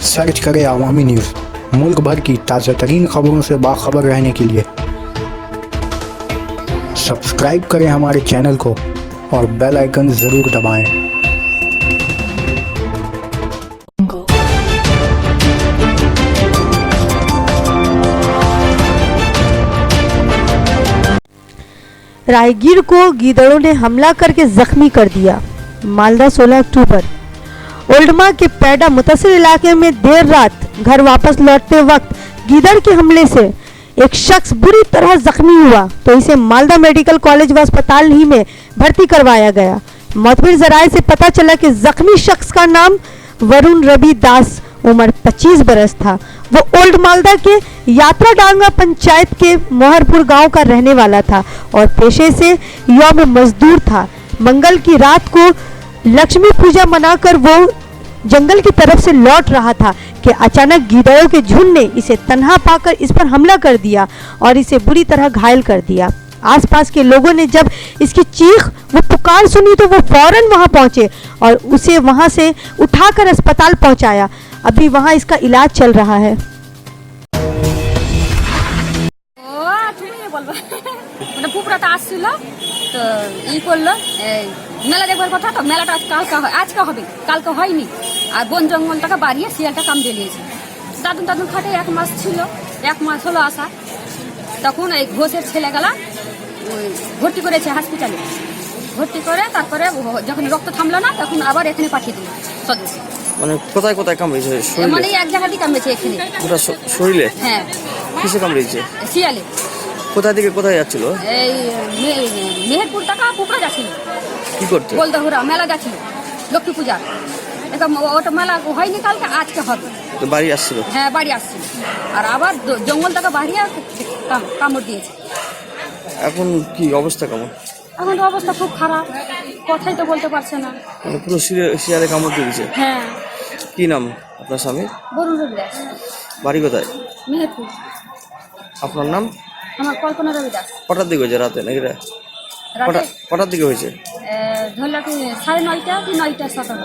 Search करें अवामी news. मुल्क भर की ताज़ा तरीन खबरों से बाखबर रहने के लिए सब्सक्राइब करें हमारे चैनल को और बेल आइकन ज़रूर दबाएं। राहगीर को गीदड़ों ने हमला करके जख्मी कर दिया। मालदा 16 अक्टूबर। ओल्डमा के पैडा मुतासिर इलाके में देर रात घर वापस लौटते वक्त गीदड़ के हमले से एक शख्स बुरी तरह जख्मी हुआ तो इसे मालदा मेडिकल कॉलेज व अस्पताल ही में भर्ती करवाया गया। मुखबिर जराये से पता चला कि जख्मी शख्स का नाम वरुण रवि दास, उम्र 25 बरस था। वो ओल्ड मालदा के यात्रा डांगा पंचायत के मोहरपुर गांव का रहने वाला था और पेशे से यौम मजदूर था। मंगल की रात को लक्ष्मी पूजा मनाकर वो जंगल की तरफ से लौट रहा था कि अचानक गीदड़ों के झुंड ने इसे तन्हा पाकर इस पर हमला कर दिया और इसे बुरी तरह घायल कर दिया। आसपास के लोगों ने जब इसकी चीख व पुकार सुनी तो वो फौरन वहां पहुंचे और उसे वहां से उठाकर अस्पताल पहुंचाया। अभी वहां इसका इलाज चल रहा है। तो ই করলো মেলা দেখবার কথা, তো মেলাটা আজকে হবে, কালকে হয়নি। আর বন জঙ্গলটাকে বাড়িয়ে শিয়ালটা কামড়ে নিয়েছে। দাদুন দাদুন খাটে 1 মাস ছিল, 1 মাস হলো আসা। তখন এই ঘোষের ছেলেগুলা ভর্তি করেছে হসপিটালে। ভর্তি করে তারপরে যখন রক্ত থামলো না তখন আবার এখানে পাঠিয়ে দিল সদস্য। মানে কোথায় কোথায় কামড়েছে? মানে এক জায়গাতেই কামড়েছে এখানে পুরো শরীরে? হ্যাঁ। কিসে কামড়েছে? শিয়ালে। কোথা থেকে কোথায় যাচ্ছিল? এই মেহেরপুর টাকা পুকুরে যাচ্ছিল। কি করতে? বলদহুরা মেলা যাচ্ছিল, লক্ষ্মী পূজা। এটা ওটা মেলা হয়নি, কালকে আজকে হবে। তো বাড়ি আসছিল? হ্যাঁ, বাড়ি আসছিল। আর আবার জঙ্গল টাকা বাড়িয়ে কামড় দিয়েছে। এখন কি অবস্থা কেমন? এখন অবস্থা খুব খারাপ, কথাই তো বলতে পারছে না। মানে পুরো শিয়ালে কামড় দিয়েছে? হ্যাঁ। কি নাম আপনার স্বামী? বরুণ রবিদাস। বাড়ি কোথায়? মেহেরপুর। আপনার নাম? আমার কল্পনা রবিদাস। কটার দিকে হয়েছে রাতে নাকি? কটার দিকে হয়েছে? ধরলাম 9:30 কি 9:00 সকালে।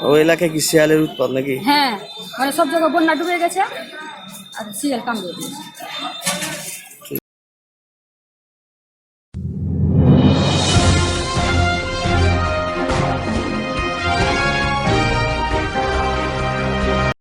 ওই এলাকায় কি শিয়ালের উৎপাত নাকি? হ্যাঁ, মানে সব জায়গায় বন্যা ডুবে গেছে আর শিয়াল কামড়ে দিয়েছে।